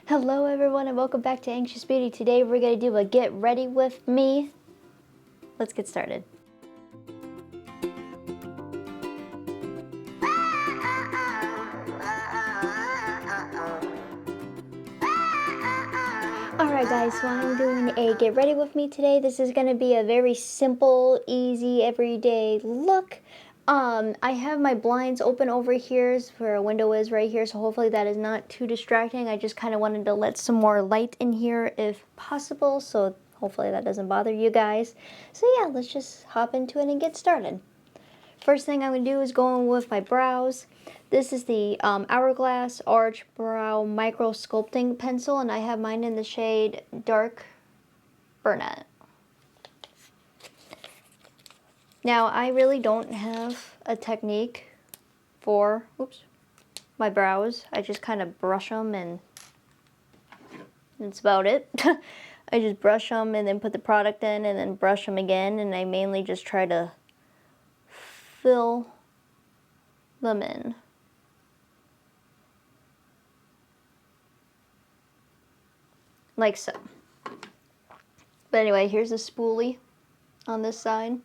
Hello everyone and welcome back to Anxious Beauty. Today we're going to do a get ready with me. Let's get started. Alright guys, so I'm doing a get ready with me today. This is going to be a very simple, easy, everyday look. I have my blinds open over here where a window is right here, so hopefully that is not too distracting. I just kind of wanted to let some more light in here if possible, so hopefully that doesn't bother you guys. So yeah, let's just hop into it and get started. First thing I'm going to do is go in with my brows. This is the Hourglass Arch Brow Micro Sculpting Pencil, and I have mine in the shade Dark Brunette. Now, I really don't have a technique for my brows. I just kind of brush them and that's about it. I just brush them and then put the product in and then brush them again, and I mainly just try to fill them in. Like so. But anyway, here's a spoolie on this side.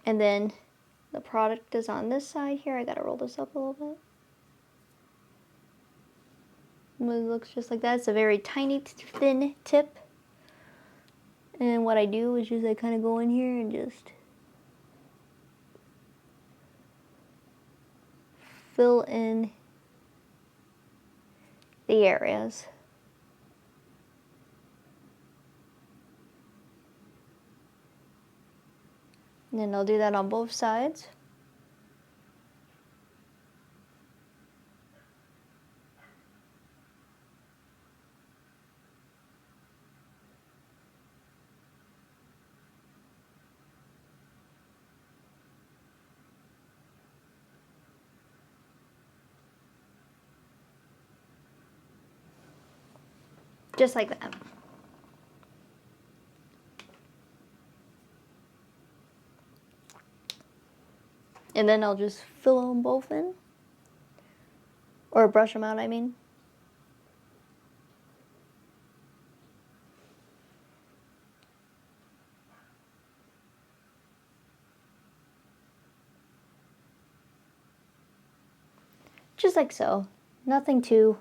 And then the product is on this side here. I gotta roll this up a little bit. And it looks just like that. It's a very tiny, thin tip. And what I do is just I kind of go in here and just fill in the areas. And then I'll do that on both sides. Just like that. And then I'll just fill them both in. Or brush them out, I mean. Just like so. Nothing too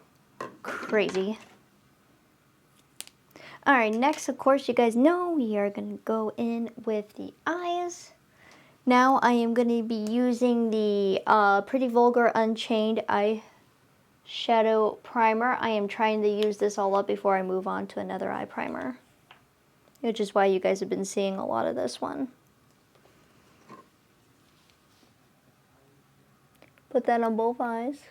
crazy. Alright, next, of course, you guys know we are going to go in with the eyes. Now I am going to be using the Pretty Vulgar Unchained Eyeshadow Primer. I am trying to use this all up before I move on to another eye primer, which is why you guys have been seeing a lot of this one. Put that on both eyes.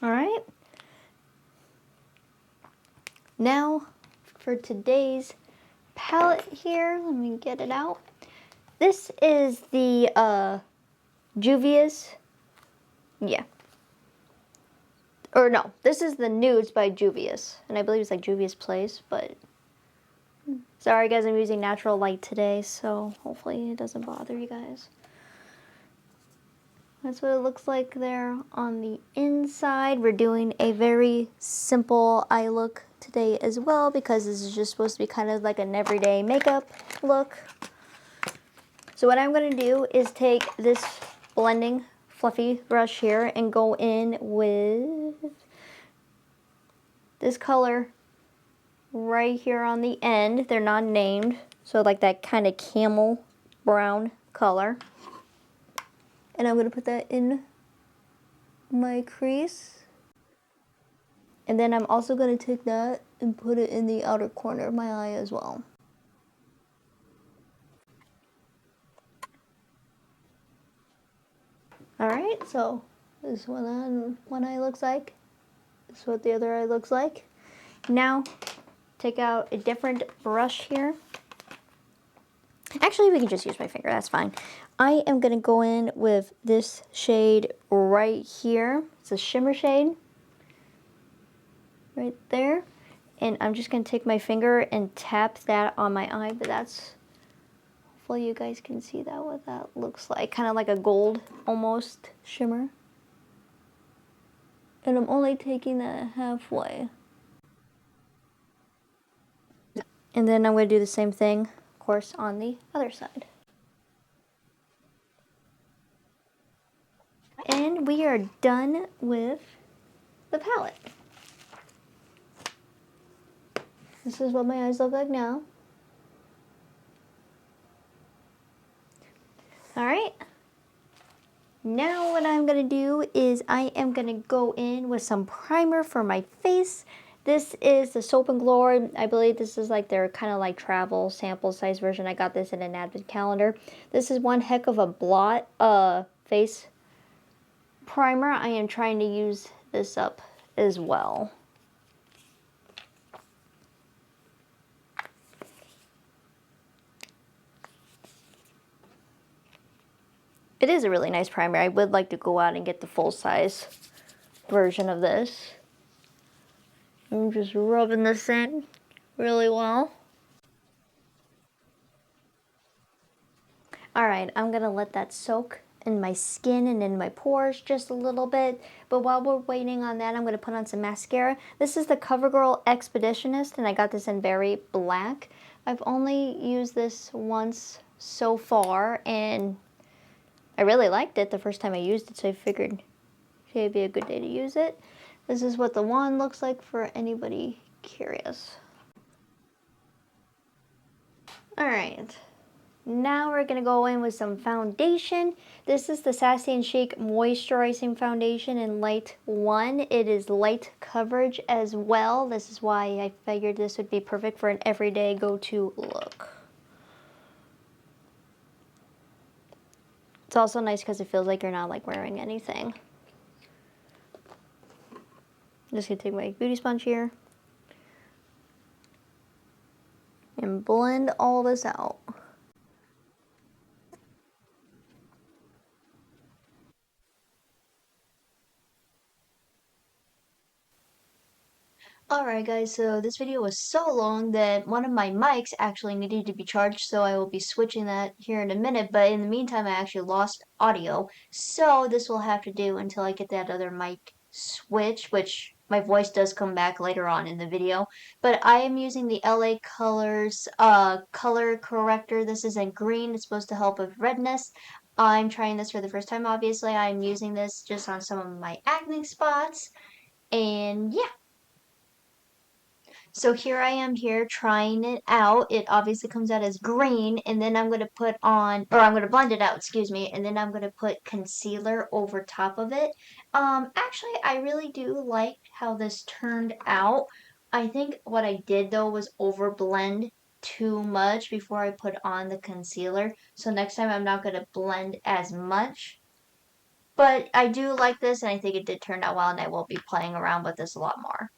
Alright. Now, for today's palette here, let me get it out. This is the Juvia's, yeah. Or no, this is the Nudes by Juvia's, and I believe it's like Juvia's Place, but sorry guys, I'm using natural light today, so hopefully it doesn't bother you guys. That's what it looks like there on the inside. We're doing a very simple eye look today as well, because this is just supposed to be kind of like an everyday makeup look. So what I'm going to do is take this blending fluffy brush here and go in with this color right here on the end. They're not named, so like that kind of camel brown color. And I'm going to put that in my crease. And then I'm also going to take that and put it in the outer corner of my eye as well. Alright, so this is what one eye looks like. This is what the other eye looks like. Now, take out a different brush here. Actually, we can just use my finger, that's fine. I am going to go in with this shade right here. It's a shimmer shade. Right there. And I'm just going to take my finger and tap that on my eye, but that's hopefully you guys can see that, what that looks like. Kind of like a gold, almost, shimmer. And I'm only taking that halfway. And then I'm going to do the same thing, of course, on the other side. And we are done with the palette. This is what my eyes look like now. Alright. Now what I'm going to do is I am going to go in with some primer for my face. This is the Soap and Glory. I believe this is like their kind of like travel sample size version. I got this in an advent calendar. This is one heck of a blot face primer. I am trying to use this up as well. It is a really nice primer. I would like to go out and get the full-size version of this. I'm just rubbing this in really well. Alright, I'm going to let that soak in my skin and in my pores just a little bit. But while we're waiting on that, I'm going to put on some mascara. This is the CoverGirl Expeditionist, and I got this in Berry Black. I've only used this once so far, and I really liked it the first time I used it, so I figured it'd be a good day to use it. This is what the wand looks like for anybody curious. Alright, now we're going to go in with some foundation. This is the Sassy and Chic Moisturizing Foundation in Light 1. It is light coverage as well. This is why I figured this would be perfect for an everyday go-to look. It's also nice because it feels like you're not like wearing anything. I'm just going to take my beauty sponge here and blend all this out. Alright guys, so this video was so long that one of my mics actually needed to be charged, so I will be switching that here in a minute, but in the meantime I actually lost audio, so this will have to do until I get that other mic switch, which my voice does come back later on in the video. But I am using the LA Colors color corrector. This is in green. It's supposed to help with redness. I'm trying this for the first time, obviously. I'm using this just on some of my acne spots, and yeah. So here I am here trying it out. It obviously comes out as green, and then I'm going to put on, or I'm going to blend it out, excuse me, and then I'm going to put concealer over top of it. Actually, I really do like how this turned out. I think what I did though was overblend too much before I put on the concealer. So next time I'm not going to blend as much. But I do like this, and I think it did turn out well, and I will be playing around with this a lot more.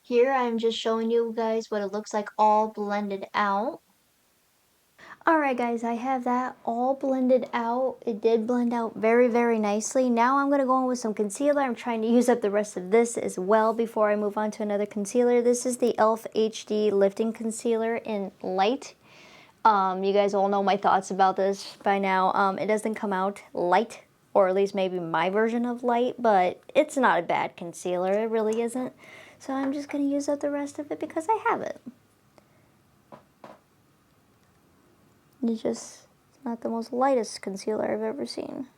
Here I'm just showing you guys what it looks like all blended out. Alright guys, I have that all blended out. It did blend out very, very nicely. Now I'm going to go in with some concealer. I'm trying to use up the rest of this as well before I move on to another concealer. This is the e.l.f. HD Lifting Concealer in Light. You guys all know my thoughts about this by now. It doesn't come out light, or at least maybe my version of light, but it's not a bad concealer. It really isn't. So I'm just going to use up the rest of it because I have it. It's not the most lightest concealer I've ever seen.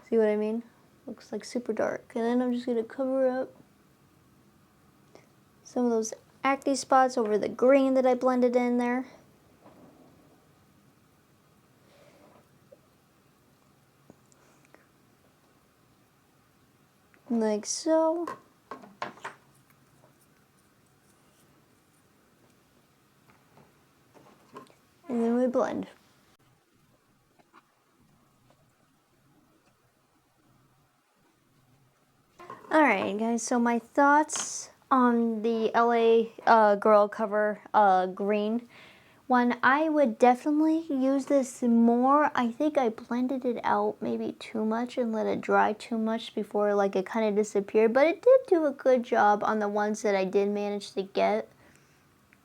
See what I mean? Looks like super dark. And then I'm just going to cover up some of those acne spots over the green that I blended in there. Like so. And then we blend. Alright guys, so my thoughts on the LA Girl Cover green one. I would definitely use this more. I think I blended it out maybe too much and let it dry too much before like it kind of disappeared. But it did do a good job on the ones that I did manage to get.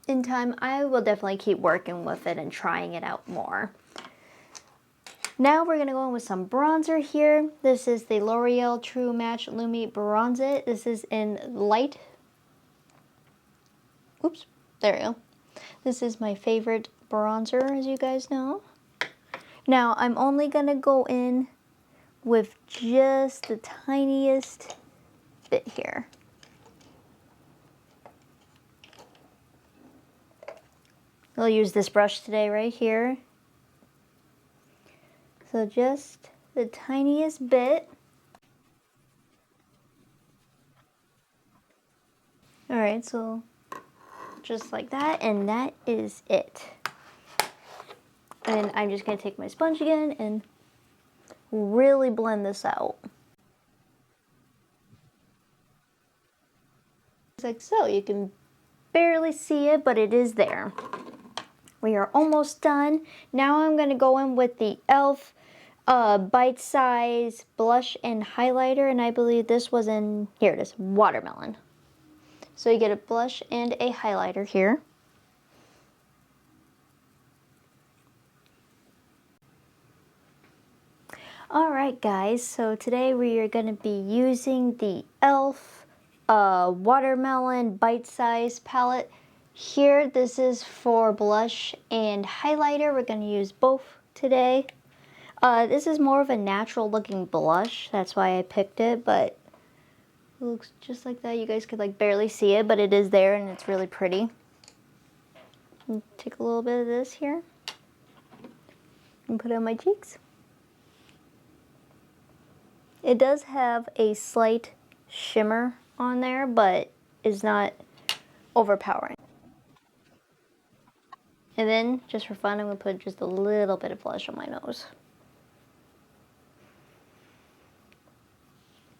in time, I will definitely keep working with it and trying it out more. Now we're going to go in with some bronzer here. This is the L'Oreal True Match Lumi Bronze It. This is in light. Oops, there we go. This is my favorite bronzer, as you guys know. Now, I'm only going to go in with just the tiniest bit here. I'll use this brush today right here. So just the tiniest bit. Alright, so just like that, and that is it. And I'm just going to take my sponge again and really blend this out. It's like so. You can barely see it, but it is there. We are almost done. Now I'm going to go in with the e.l.f. Bite Size Blush and Highlighter, and I believe this was in, here it is, Watermelon. So you get a blush and a highlighter here. Alright guys, so today we are going to be using the e.l.f. Watermelon Bite Size palette. Here, this is for blush and highlighter. We're going to use both today. This is more of a natural looking blush, that's why I picked it, but it looks just like that. You guys could like barely see it, but it is there and it's really pretty. Take a little bit of this here and put it on my cheeks. It does have a slight shimmer on there, but is not overpowering. And then, just for fun, I'm going to put just a little bit of blush on my nose.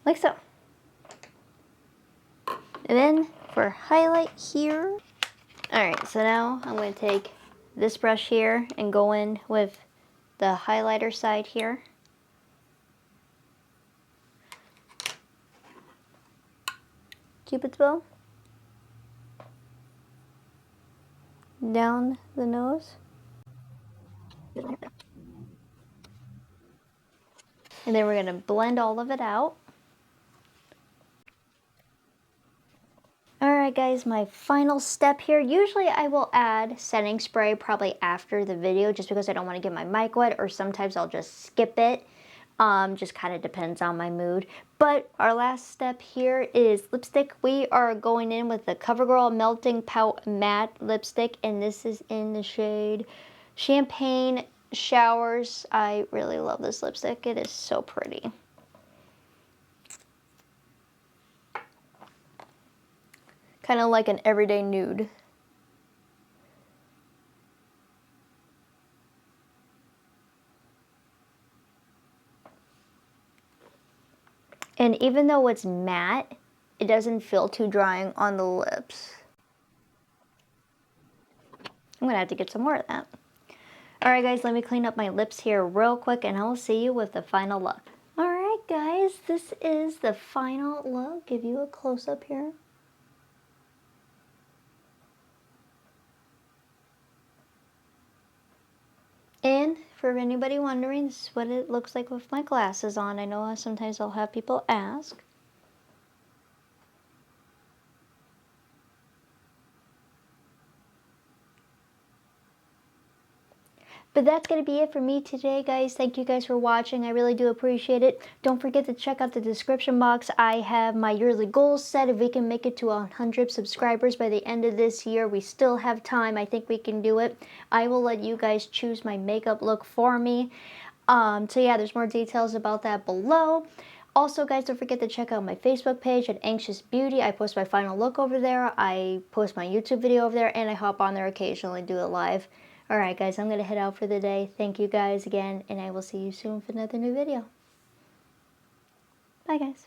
Like so. And then, for highlight here. Alright, so now I'm going to take this brush here and go in with the highlighter side here. Cupid's bow. Down the nose. And then we're going to blend all of it out. Alright guys, my final step here. Usually I will add setting spray probably after the video just because I don't want to get my mic wet, or sometimes I'll just skip it. Just kind of depends on my mood. But our last step here is lipstick. We are going in with the CoverGirl Melting Pout Matte Lipstick, and this is in the shade Champagne Showers. I really love this lipstick. It is so pretty. Kind of like an everyday nude. And even though it's matte, it doesn't feel too drying on the lips. I'm gonna have to get some more of that. Alright guys, let me clean up my lips here real quick and I'll see you with the final look. Alright guys, this is the final look. Give you a close-up here. And for anybody wondering, this is what it looks like with my glasses on. I know sometimes I'll have people ask. But that's going to be it for me today, guys. Thank you guys for watching. I really do appreciate it. Don't forget to check out the description box. I have my yearly goals set. If we can make it to 100 subscribers by the end of this year, we still have time. I think we can do it. I will let you guys choose my makeup look for me. So yeah, there's more details about that below. Also, guys, don't forget to check out my Facebook page at Anxious Beauty. I post my final look over there. I post my YouTube video over there, and I hop on there occasionally, do it live. Alright guys, I'm going to head out for the day. Thank you guys again, and I will see you soon for another new video. Bye guys.